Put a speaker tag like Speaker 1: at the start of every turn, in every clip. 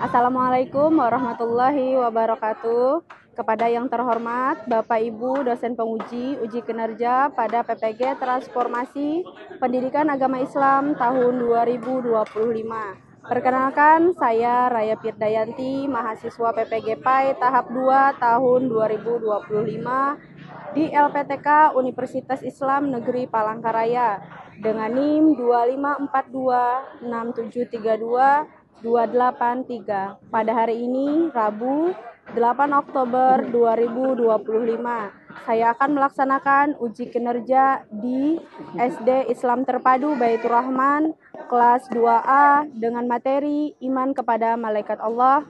Speaker 1: Assalamualaikum warahmatullahi wabarakatuh. Kepada yang terhormat Bapak Ibu dosen penguji uji kinerja pada PPG Transformasi Pendidikan Agama Islam tahun 2025. Perkenalkan, saya Raya Firdayanti, mahasiswa PPG PAI tahap 2 tahun 2025 di LPTK Universitas Islam Negeri Palangkaraya dengan NIM 25426732 pada hari ini, Rabu, 8 Oktober 2025. Saya akan melaksanakan uji kinerja di SD Islam Terpadu Baitur Rahman kelas 2A dengan materi Iman kepada Malaikat Allah.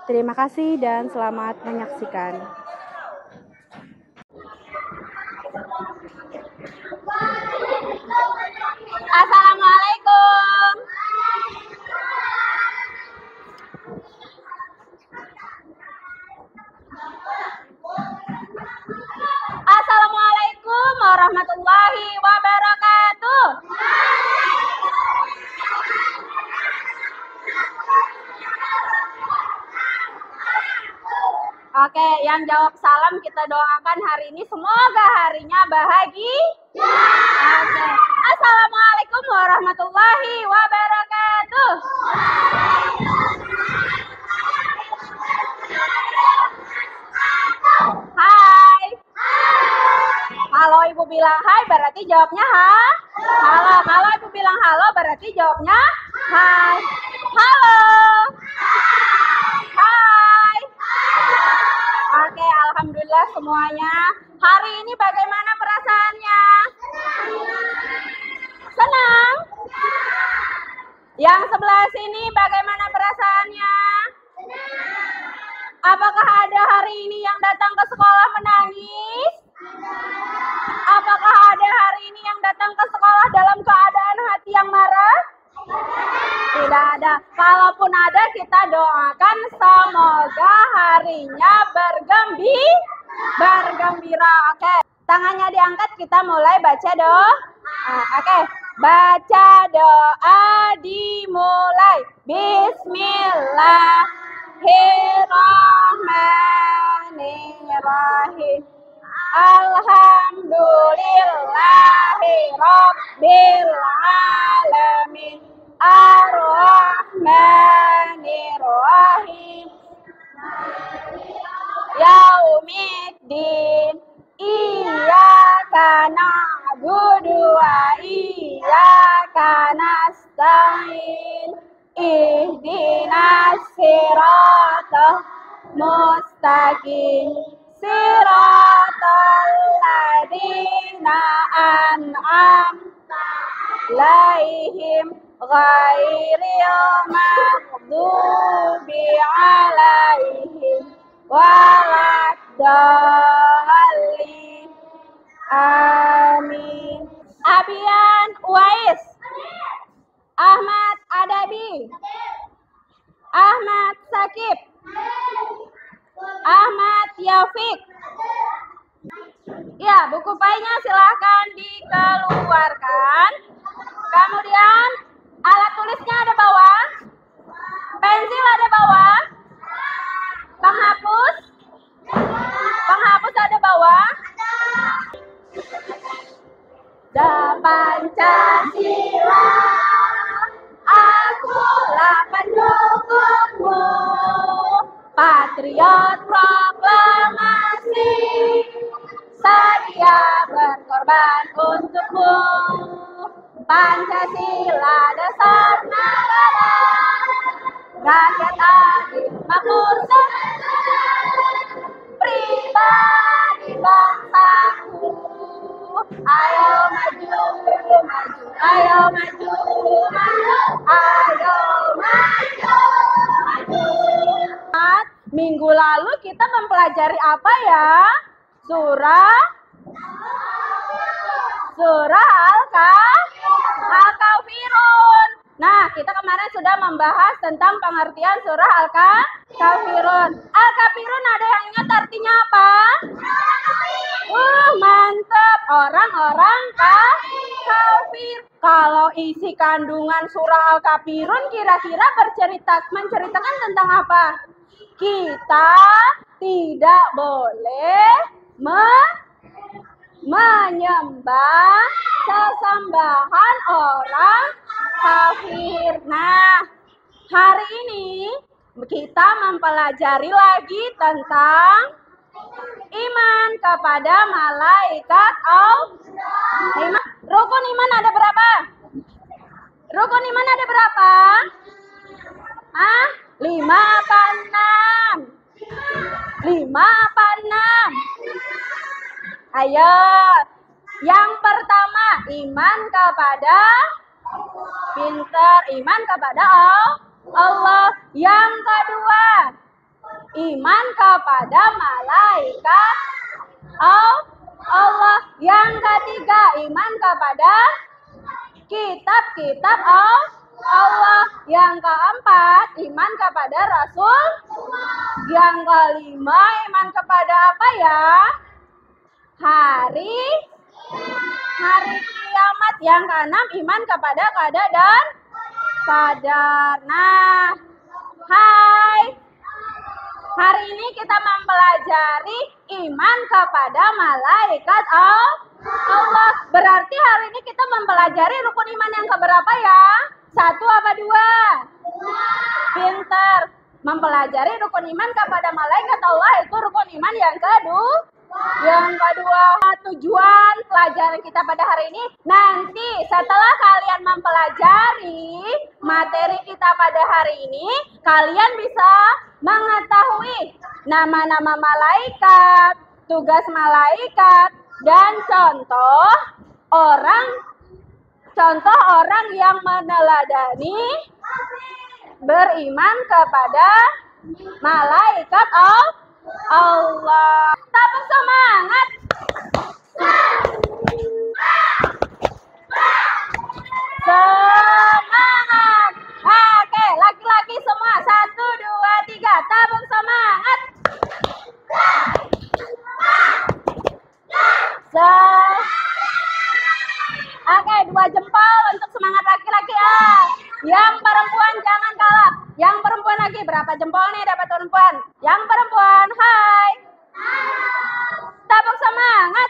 Speaker 1: Terima kasih dan selamat menyaksikan.
Speaker 2: Assalamualaikum. Assalamualaikum warahmatullahi wabarakatuh. Oke, yang jawab salam kita doakan hari ini semoga harinya bahagia. Oke. Assalamualaikum warahmatullahi wabarakatuh. Hai. Halo, Ibu bilang hai berarti jawabnya ha. Halo, kalau Ibu bilang halo berarti jawabnya hai. Halo. Hai. Oke, alhamdulillah semuanya. Hari ini bagaimana perasaannya? Senang? Yang sebelah sini bagaimana perasaannya? Apakah ada hari ini yang datang ke sekolah menangis? Apakah ada hari ini yang datang ke sekolah dalam keadaan hati yang marah? Tidak ada. Kalaupun ada, kita doakan semoga harinya bergembira. Oke, tangannya diangkat, kita mulai baca doa. Oke, baca doa dimulai. Bismillahirrahmanirrahim. Alhamdulillahirabbil alamin. Ar-Rahmanir-Rahim. Yaumiddin. Iyyaka na'budu wa iyyaka nasta'in. Ihdinas siratal mustaqim. Siratal ladzina an'amta 'alaihim ghairil maghdubi 'alaihim waladdallin. Amin. Abian Uwais. Ahmad Adabi. Ahmad Sakib. Ahmad Yaufik. Ya, buku painya silahkan dikeluarkan. Kemudian alat tulisnya ada bawah. Pensil ada bawah. Penghapus. Penghapus ada bawah. Pancasila, akulah pendukungmu. Patriot proklamasi, sedia berkorban untukmu. Pancasila dasar negara, rakyat adil makmur sejahtera, pribadi bangsaku. Ayo maju, maju, ayo maju, maju, ayo maju, maju. Minggu lalu kita mempelajari apa ya? Surah Al-Kafirun. Nah, kita kemarin sudah membahas tentang pengertian surah Al-Kafirun. Al-Kafirun ada yang ingat artinya apa? Mantap. Orang-orang kafir. Kalau isi kandungan surah Al-Kafirun kira-kira menceritakan tentang apa? Kita tidak boleh menyembah sesembahan orang kafir. Nah, hari ini kita mempelajari lagi tentang iman kepada malaikat Allah. Rukun iman ada berapa? Rukun iman ada berapa? 5 apa 6? 5 apa 6? Ayo. Yang pertama, iman kepada pintar, iman kepada Allah. Yang kedua, iman kepada malaikat Allah. Yang ketiga, iman kepada kitab-kitab Allah. Yang keempat, iman kepada Rasul. Yang kelima, iman kepada apa ya? Hari kiamat. Yang keenam, iman kepada qada dan qadar. Nah, hai. Hari ini kita mempelajari iman kepada malaikat Allah. Berarti hari ini kita mempelajari rukun iman yang keberapa ya? 1 apa 2? Pinter. Mempelajari rukun iman kepada malaikat Allah itu rukun iman yang kedua. Yang kedua, tujuan pelajaran kita pada hari ini, nanti setelah kalian mempelajari materi kita pada hari ini, kalian bisa mengetahui nama-nama malaikat, tugas malaikat, dan contoh orang yang meneladani beriman kepada malaikat Allah. Tepuk semangat. Semangat. Oke, laki-laki semua. 1, 2, 3. Tepuk semangat. Oke, 2 jempol untuk semangat laki-laki. Yang perempuan jangan kalah. Yang perempuan lagi, berapa jempol nih dapat perempuan? Yang perempuan, hai. Tepuk semangat.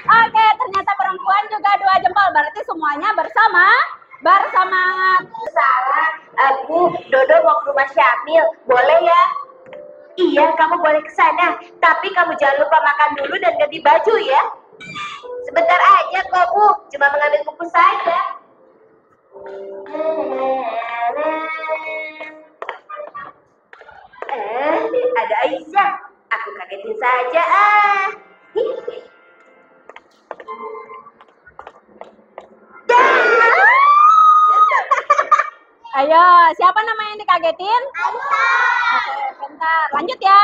Speaker 2: Oke, ternyata perempuan juga 2 jempol. Berarti semuanya bersemangat.
Speaker 3: Salah, aku Dodo mau ke rumah Syamil, boleh ya? Iya, kamu boleh ke sana, tapi kamu jangan lupa makan dulu dan ganti baju ya. Sebentar aja kok Bu, cuma mengambil buku saja. Ada Aisyah, aku kagetin saja
Speaker 2: Ayo, siapa nama yang dikagetin? Aisyah. Oke, bentar. Lanjut ya.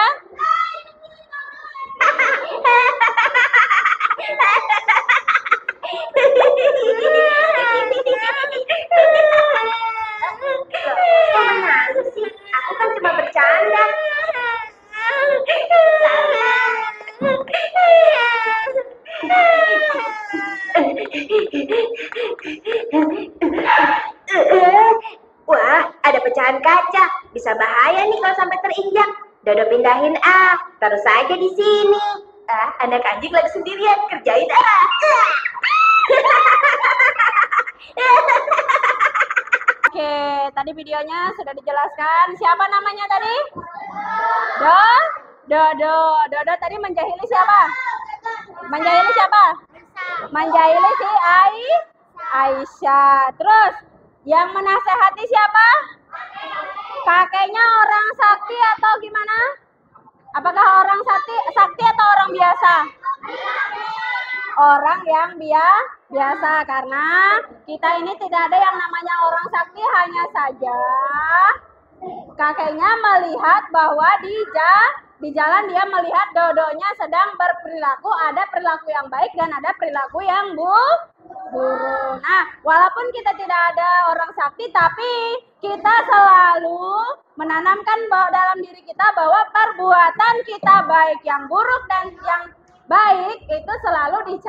Speaker 3: Kok menangis sih? Aku kan cuma bercanda. Wah, ada pecahan kaca. Bisa bahaya nih kalau sampai terinjak. Dodo pindahin taruh saja di sini. Anak anjing lagi sendirian, kerjain
Speaker 2: Oke, tadi videonya sudah dijelaskan. Siapa namanya tadi? Dodo tadi menjahili siapa? Menjahili siapa? Menjahili si Aisyah. Terus yang menasehati siapa? Kakeknya orang sakti atau gimana? Apakah orang sakti atau orang biasa? Orang yang biasa, karena kita ini tidak ada yang namanya orang sakti, hanya saja kakeknya melihat bahwa di di jalan dia melihat dodonya sedang berperilaku, ada perilaku yang baik dan ada perilaku yang buruk. Nah, walaupun kita tidak ada orang sakti, tapi kita selalu menanamkan dalam diri kita bahwa perbuatan kita baik yang buruk dan yang baik itu selalu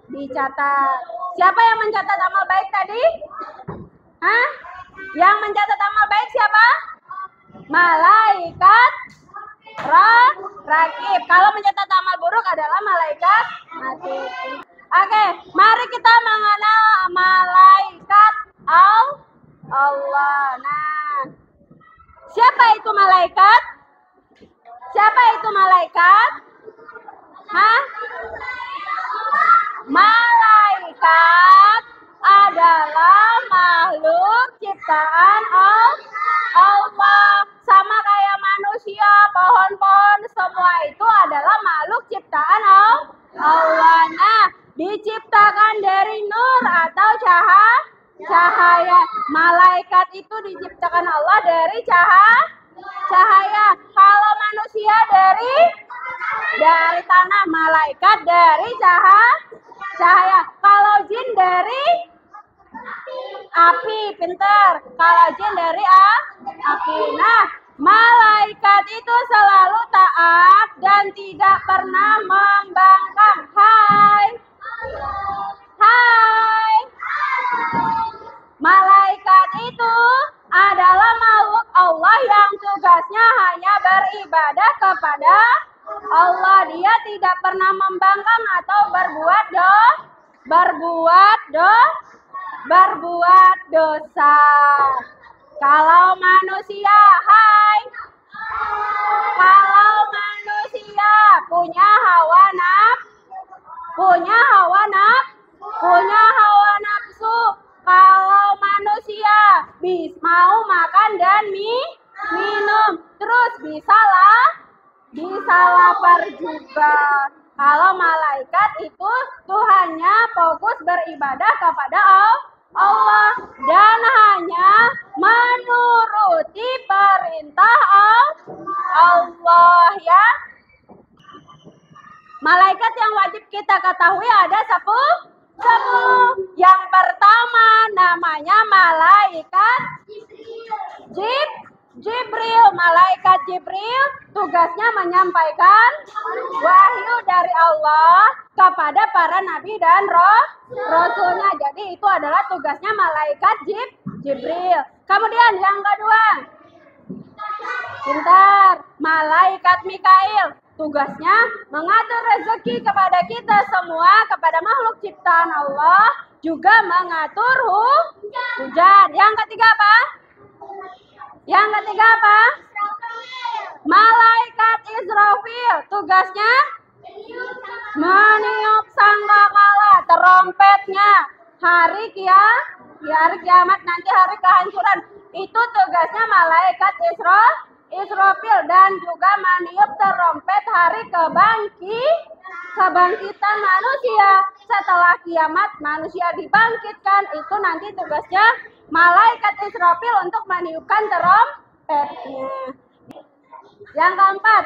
Speaker 2: dicatat. Siapa yang mencatat amal baik tadi? Hah? Yang mencatat amal baik siapa? Malaikat rakib. Kalau mencatat amal buruk adalah malaikat mati. Oke, mari kita mengenal malaikat Allah. Nah, siapa itu malaikat? Siapa itu malaikat? Hah? Malaikat adalah makhluk ciptaan Allah. Sama kayak manusia, pohon-pohon, semua itu adalah makhluk ciptaan Allah. Nah, diciptakan dari nur atau cahaya. Malaikat itu diciptakan Allah dari cahaya. Kalau manusia dari tanah, malaikat dari cahaya. Kalau jin dari api, pinter. Kalau jin dari api. Nah, malaikat itu selalu taat dan tidak pernah membangkang. Hai. Malaikat itu adalah makhluk Allah yang tugasnya hanya beribadah kepada Allah. Dia tidak pernah membangkang atau berbuat dosa. Kalau manusia, kalau manusia punya nafsu. Kalau manusia mau makan dan minum, terus bisa lapar juga. Kalau malaikat itu Tuhannya fokus beribadah kepada Allah dan hanya menuruti perintah Allah ya. Malaikat yang wajib kita ketahui ada 10. Yang pertama namanya malaikat Jibril. Malaikat Jibril tugasnya menyampaikan wahyu dari Allah kepada para nabi dan rasulnya. Jadi itu adalah tugasnya malaikat Jibril. Kemudian yang kedua, pintar, malaikat Mikail. Tugasnya mengatur rezeki kepada kita semua, kepada makhluk ciptaan Allah, juga mengatur hujan. Yang ketiga apa? Malaikat Israfil. Tugasnya meniup sangkakala, trompetnya. Hari kiamat, nanti hari kehancuran. Itu tugasnya malaikat Israfil dan juga meniup trompet hari kebangkitan manusia. Setelah kiamat manusia dibangkitkan, itu nanti tugasnya malaikat Israfil untuk meniupkan trompetnya. Yang keempat,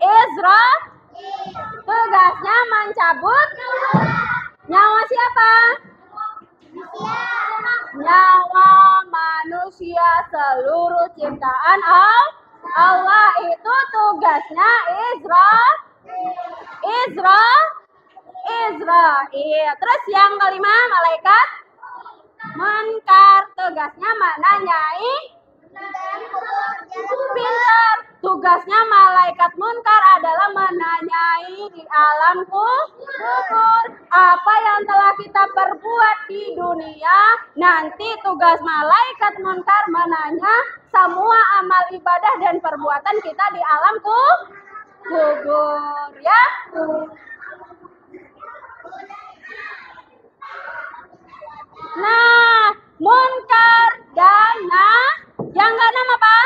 Speaker 2: Israfil tugasnya mencabut nyawa siapa? Nyawa manusia, seluruh ciptaan Allah. Itu tugasnya Israfil. Terus yang kelima, malaikat Munkar. Tugasnya menanyai. Pintar. Tugasnya malaikat Munkar adalah menanyai di alam kubur apa yang telah kita perbuat di dunia. Nanti tugas malaikat Munkar menanya semua amal ibadah dan perbuatan kita di alam kubur ya. Nah, Munkar dan yang keenam apa?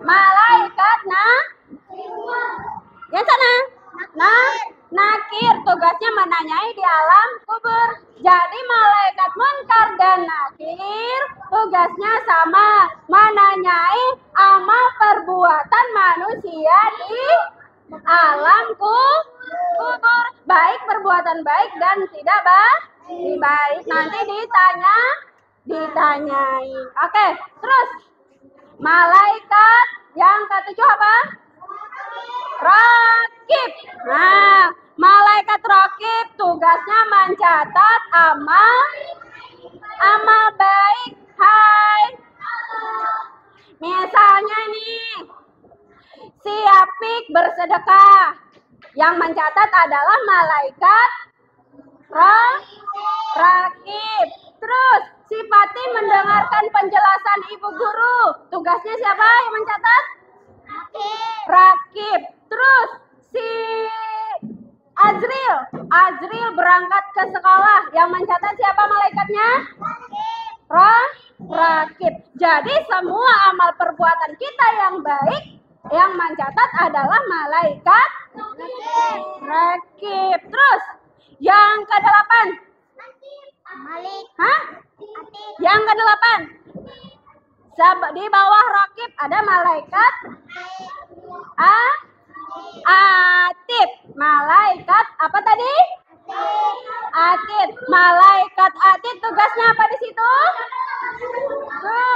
Speaker 2: Malaikat yang sana. Nakir tugasnya menanyai di alam kubur. Jadi malaikat Munkar dan Nakir tugasnya sama, menanyai amal perbuatan manusia di alam kubur, baik perbuatan baik dan tidak baik. Nanti ditanyain. Oke, terus malaikat yang ketujuh apa? Rakib. Nah, malaikat rakib tugasnya mencatat amal baik. Hai. Misalnya nih, si Apik bersedekah. Yang mencatat adalah malaikat rakib. Terus si Fatih mendengarkan penjelasan ibu guru. Tugasnya siapa yang mencatat? Rakib. Terus si Azril berangkat ke sekolah. Yang mencatat siapa malaikatnya? Rakib. Jadi semua amal perbuatan kita yang baik yang mencatat adalah malaikat rakib. Terus yang ke-8. Hah? Yang ke-8. Di bawah rakib ada malaikat atid. Malaikat apa tadi? Atid. Malaikat atid tugasnya apa di situ?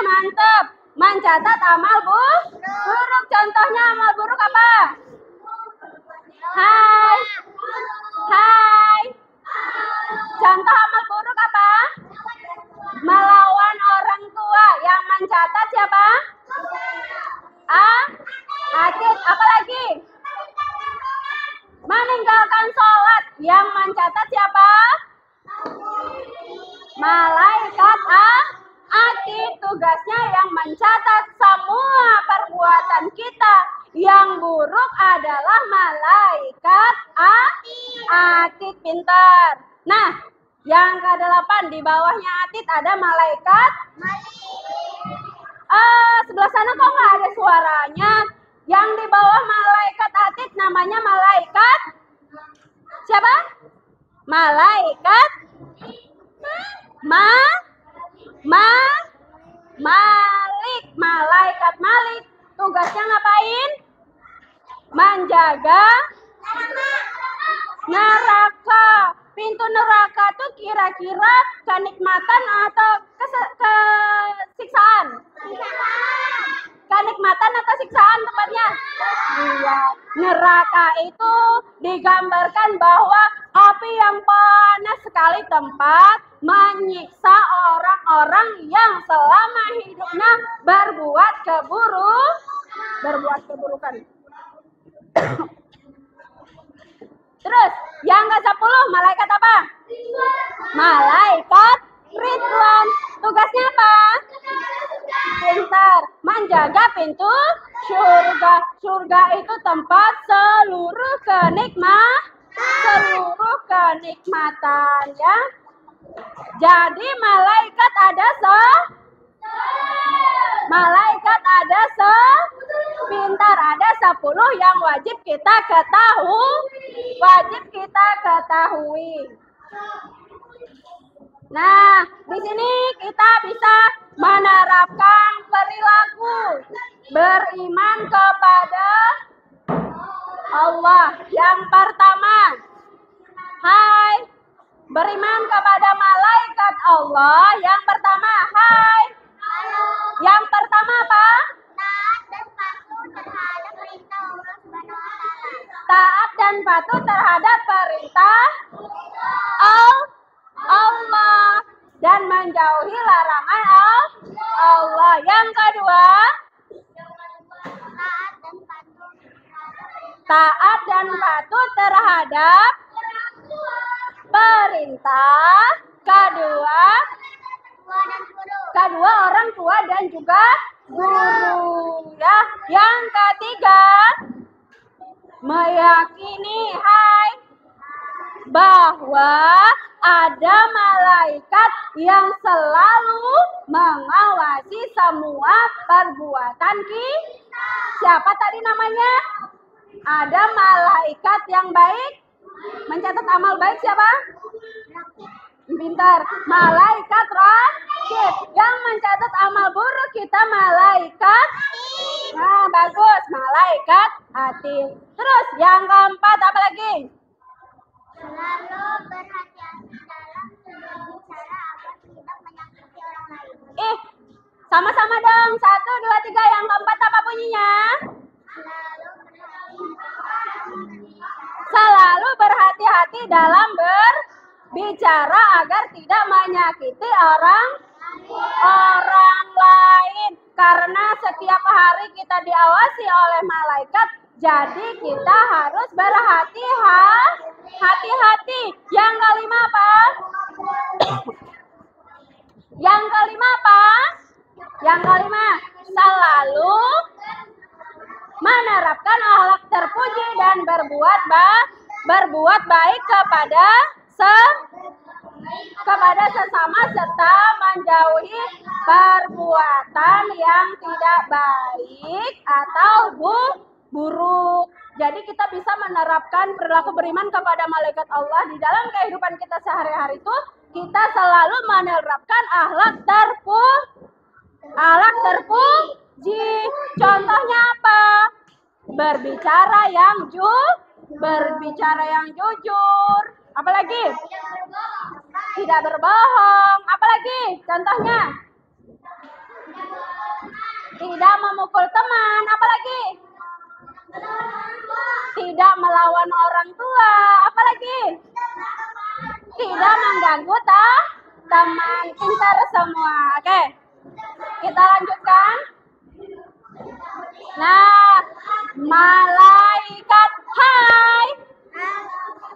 Speaker 2: Mantap. Mencatat amal buruk. Contohnya amal buruk apa? Hai. Contoh amal buruk apa? Melawan orang tua. Yang mencatat siapa? Atid. Apa lagi? Meninggalkan sholat. Yang mencatat siapa? Malaikat atid. Tugasnya yang mencatat semua perbuatan kita yang buruk adalah malaikat atid. Pintar. Nah, yang ke-8 di bawahnya atid ada malaikat. Sebelah sana kok nggak ada suaranya? Yang di bawah malaikat atid namanya malaikat siapa? Malaikat Malik. Malaikat Malik tugasnya ngapain? Menjaga neraka. Pintu neraka tuh kira-kira kenikmatan atau kesiksaan? Kenikmatan atau siksaan tepatnya? Iya. Neraka itu digambarkan bahwa api yang panas sekali, tempat menyiksa orang-orang yang selama hidupnya berbuat keburukan. Terus yang ke-10 malaikat apa? Malaikat Ridwan. Tugasnya apa? Pintar. Menjaga pintu surga. Surga itu tempat seluruh kenikmatan ya. Jadi malaikat ada pintar, ada 10 yang wajib kita ketahui. Nah, di sini kita bisa menerapkan perilaku beriman kepada Allah. Yang pertama, hai, beriman kepada malaikat Allah. Yang pertama, hai. Yang pertama apa? Taat dan patuh terhadap perintah Allah dan menjauhi larangan Allah. Yang kedua, taat dan patuh terhadap perintah kedua orang tua dan juga guru ya. Yang ketiga, meyakini hai bahwa ada malaikat yang selalu mengawasi semua perbuatan kita. Siapa tadi namanya? Ada malaikat yang baik mencatat amal baik siapa? Pintar. Malaikat rakib. Yang mencatat amal buruk kita malaikat Nah, bagus. Malaikat hati. Terus yang keempat apa lagi?
Speaker 3: Selalu berhati-hati dalam berbicara agar tidak menyakiti orang lain.
Speaker 2: Sama-sama dong. 1, 2, 3. Yang keempat apa bunyinya? Selalu berhati-hati dalam berbicara agar tidak menyakiti orang lain. Karena setiap hari kita diawasi oleh malaikat, jadi kita harus berhati-hati. Yang kelima apa? Yang kelima apa? Yang kelima, selalu menerapkan akhlak terpuji dan berbuat baik kepada sesama serta menjauhi perbuatan yang tidak baik atau buruk. Jadi kita bisa menerapkan perilaku beriman kepada malaikat Allah di dalam kehidupan kita sehari-hari itu. Kita selalu menerapkan akhlak terpuji. Contohnya apa? Berbicara yang jujur. Apalagi? Tidak berbohong. Apalagi? Contohnya? Tidak memukul teman. Apalagi? Tidak melawan orang tua. Apalagi? Tidak mengganggu teman. Pintar semua. Oke. Kita lanjutkan. Nah, malaikat hai.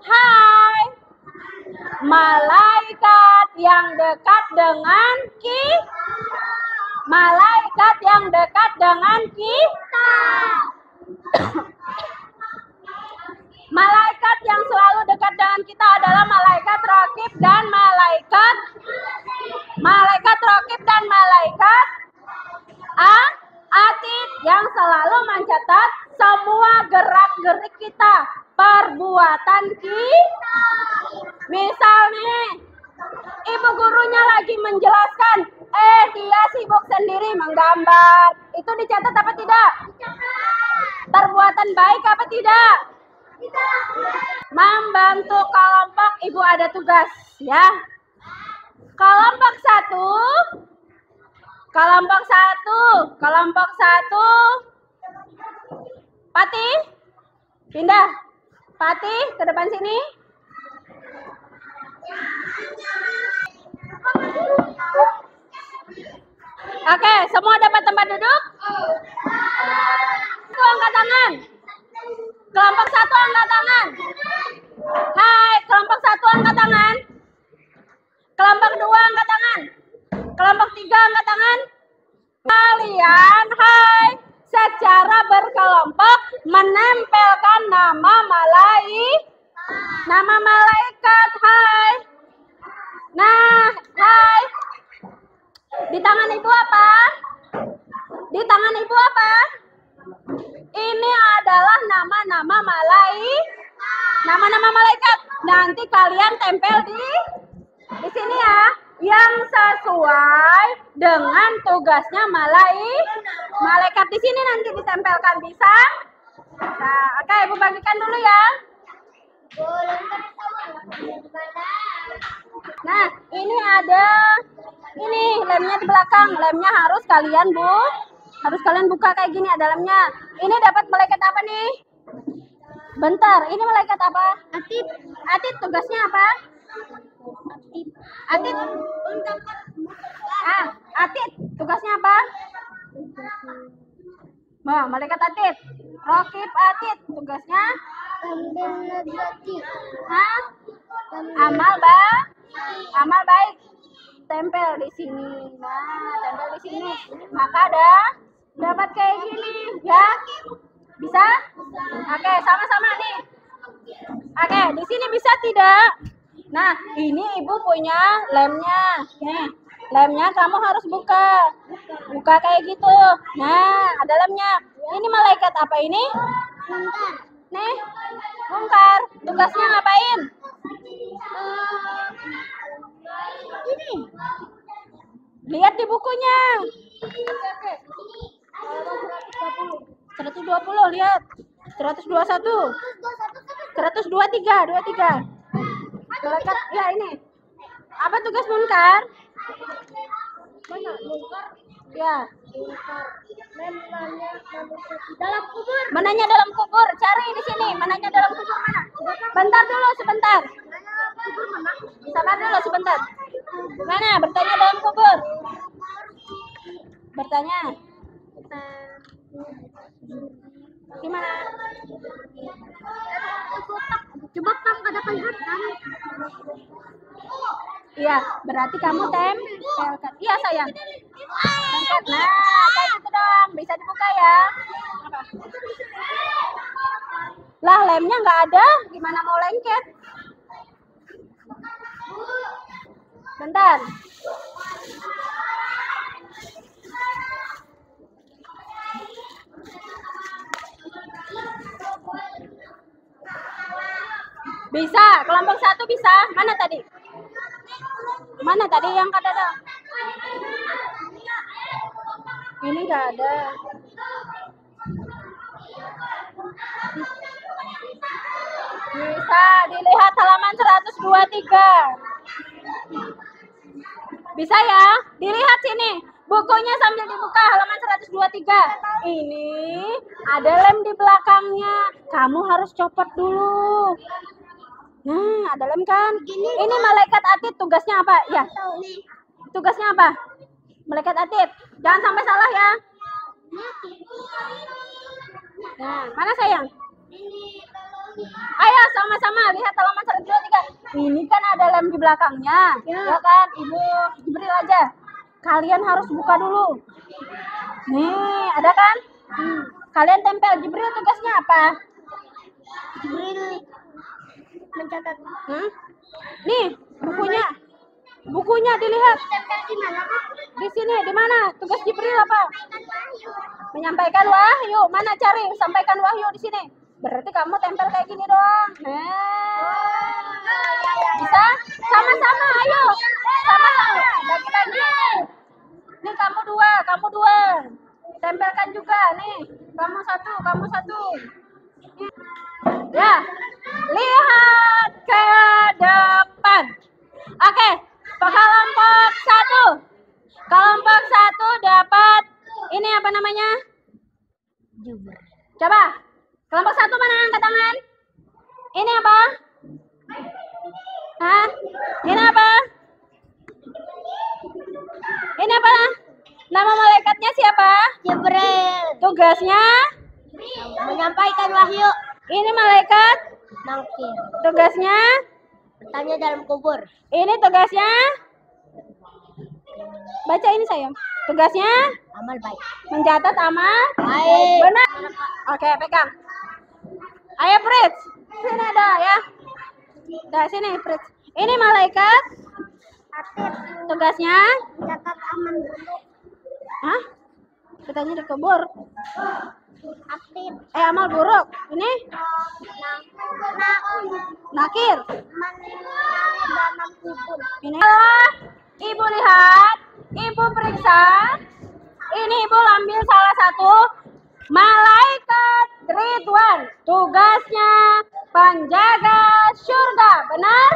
Speaker 2: Hai. Malaikat yang dekat dengan malaikat yang dekat dengan kita. Malaikat yang selalu dekat dengan kita adalah malaikat raqib dan malaikat atid yang selalu mencatat semua gerak-gerik kita, perbuatan kita. Misal nih, ibu gurunya lagi menjelaskan, dia sibuk sendiri menggambar. Itu dicatat apa tidak? Perbuatan baik apa tidak? Membantu kelompok, ibu ada tugas ya. Kelompok satu. Pati, pindah. Pati ke depan sini. Oke, semua dapat tempat duduk? Itu angkat tangan. Kelompok 1 angkat tangan. Hai, kelompok 1 angkat tangan. Kelompok 2 angkat tangan. Kelompok 3 angkat tangan. Kalian, hai, secara berkelompok menempelkan nama malaikat, hai. Nah, hai. Di tangan ibu apa? Di tangan ibu apa? Ini adalah nama-nama malaikat. Nanti kalian tempel di sini ya, yang sesuai dengan tugasnya malaikat di sini nanti ditempelkan, bisa? Nah, oke, ibu bagikan dulu ya. Nah, ini ada lemnya di belakang. Lemnya harus kalian buka kayak gini, ada lemnya. Ini dapat malaikat apa nih? Bentar, ini malaikat apa? Atid tugasnya apa? Atid tugasnya apa? Malaikat Atid. Raqib Atid tugasnya amal baik. Tempel di sini. Nah, tempel di sini. Maka dapat kayak gini, ya. Bisa? Oke, sama-sama nih. Oke, di sini bisa tidak? Nah, ini ibu punya lemnya. Nih, lemnya kamu harus buka. Buka kayak gitu. Nah, ada lemnya. Ini malaikat apa ini? Nih, bongkar. Tugasnya ngapain? Ini. Lihat di bukunya. 120, lihat. 121. 123. Malaikat, ya ini. Apa tugas munkar?
Speaker 3: Mana munkar?
Speaker 2: Ya.
Speaker 3: Dalam kubur.
Speaker 2: Mananya dalam kubur? Cari di sini. Mananya dalam kubur mana? Bentar dulu, sebentar. Sabar dulu sebentar. Mana? Bertanya dalam kubur. Bertanya. Di mana?
Speaker 3: Coba kamu kada kelihatan.
Speaker 2: Iya, berarti kamu tempelkan. Iya sayang. Angkat. Nah, kayak gitu dong. Bisa dibuka ya. Lah, lemnya nggak ada. Gimana mau lengket? Bentar. Bisa, kelompok 1 bisa. Mana tadi? Mana tadi yang kata ada? Ini nggak ada. Bisa dilihat halaman 123. Bisa ya? Dilihat sini. Bukunya sambil dibuka halaman 123. Ini ada lem di belakangnya. Kamu harus copot dulu. Nah, ada lem kan? Ini malaikat atid tugasnya apa? Ya. Tugasnya apa? Malaikat atid. Jangan sampai salah ya. Nah, mana sayang? Ayo sama-sama lihat halaman 123. Ini kan ada lem di belakangnya. Ya kan? Ibu Jibril aja. Kalian harus buka dulu. Nih, ada kan? Kalian tempel. Jibril tugasnya apa?
Speaker 3: Jibril mencatat.
Speaker 2: Nih, bukunya. Bukunya dilihat.
Speaker 3: Tempel di mana, Kak?
Speaker 2: Di sini, di mana? Tugas Jibril apa? Menyampaikan wahyu. Mana cari? Sampaikan wahyu di sini. Berarti kamu tempel kayak gini dong. Bisa? Sama-sama, ayo. Sama-sama. Bagi-bagi. Nih kamu dua. Tempelkan juga nih. Kamu satu. Ya. Lihat ke depan. Oke, kelompok 1. Kelompok 1 dapat ini apa namanya?
Speaker 3: Jubur.
Speaker 2: Coba. Kelompok 1 mana angkat tangan? Ini apa? Hah? Ini apa? Ini apa? Nama malaikatnya siapa?
Speaker 3: Jibril
Speaker 2: Tugasnya?
Speaker 3: menyampaikan wahyu.
Speaker 2: Ini malaikat?
Speaker 3: Nangkir.
Speaker 2: Tugasnya?
Speaker 3: Bertanya dalam kubur.
Speaker 2: Ini tugasnya? Baca ini sayang. Tugasnya?
Speaker 3: Amal baik.
Speaker 2: Mencatat amal?
Speaker 3: Baik.
Speaker 2: Benar? Oke, pegang. Ayo Fritz. Sini ada ya. Dah sini Fritz. Ini malaikat.
Speaker 3: Atid
Speaker 2: Tugasnya?
Speaker 3: mencatat aman dulu.
Speaker 2: Hah? Katanya di kubur.
Speaker 3: Atid
Speaker 2: Amal buruk. Ini nakir.
Speaker 3: dalam kubur.
Speaker 2: Ini adalah ibu lihat, ibu periksa. Ini ibu ambil salah satu malaikat Ridwan. Tugasnya penjaga surga. Benar?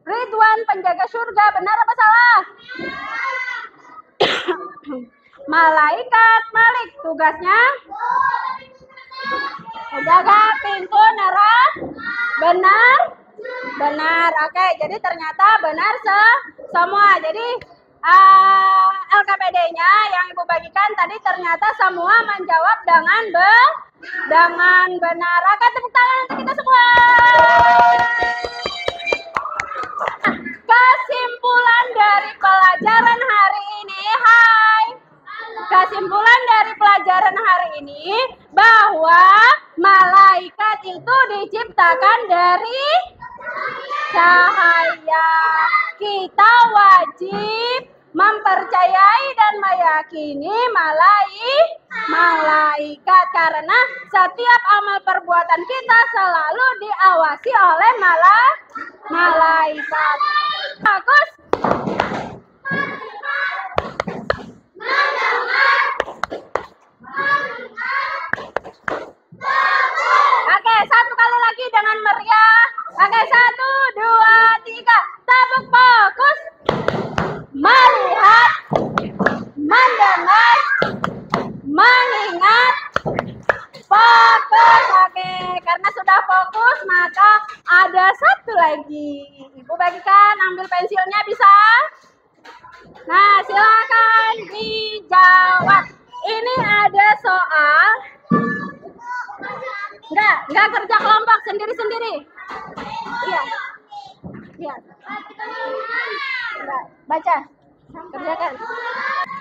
Speaker 2: Ridwan penjaga surga. Benar apa salah? Malaikat Malik tugasnya menjaga pintu neraka. Benar? Benar. Oke, jadi ternyata benar semua. Jadi LKPD-nya yang ibu bagikan tadi ternyata semua menjawab dengan benar. Oke, tepuk tangan untuk kita semua. Kesimpulan dari pelajaran hari ini, Kesimpulan dari pelajaran hari ini bahwa malaikat itu diciptakan dari cahaya. Kita wajib mempercayai dan meyakini malaikat karena setiap amal perbuatan kita selalu diawasi oleh malaikat. Bagus. meriah. Oke, 1, 2, 3. Tepuk fokus. Melihat, mendengar, mengingat, fokus. Oke, karena sudah fokus maka ada satu lagi. Ibu bagikan, ambil pensilnya bisa? Nah, silakan dijawab. Ini ada soal. Enggak kerja kelompok, sendiri-sendiri. Iya. Iya. Enggak, baca. Kerjakan.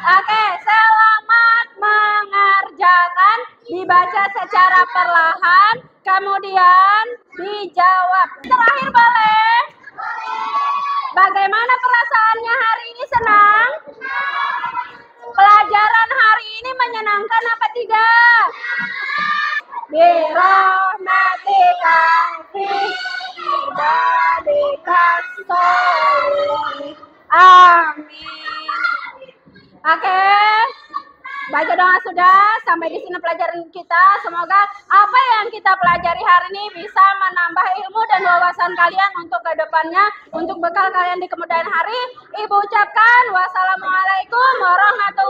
Speaker 2: Oke, selamat mengerjakan. Dibaca secara perlahan, kemudian dijawab. Terakhir boleh? Bagaimana perasaannya hari ini, senang? Pelajaran hari ini menyenangkan apa tidak? Birahmatika fi ibadika sholih. Amin. Oke. Baca doa sudah, sampai di sini pelajaran kita. Semoga apa yang kita pelajari hari ini bisa menambah ilmu dan wawasan kalian untuk kedepannya, untuk bekal kalian di kemudian hari. Ibu ucapkan wassalamualaikum warahmatullahi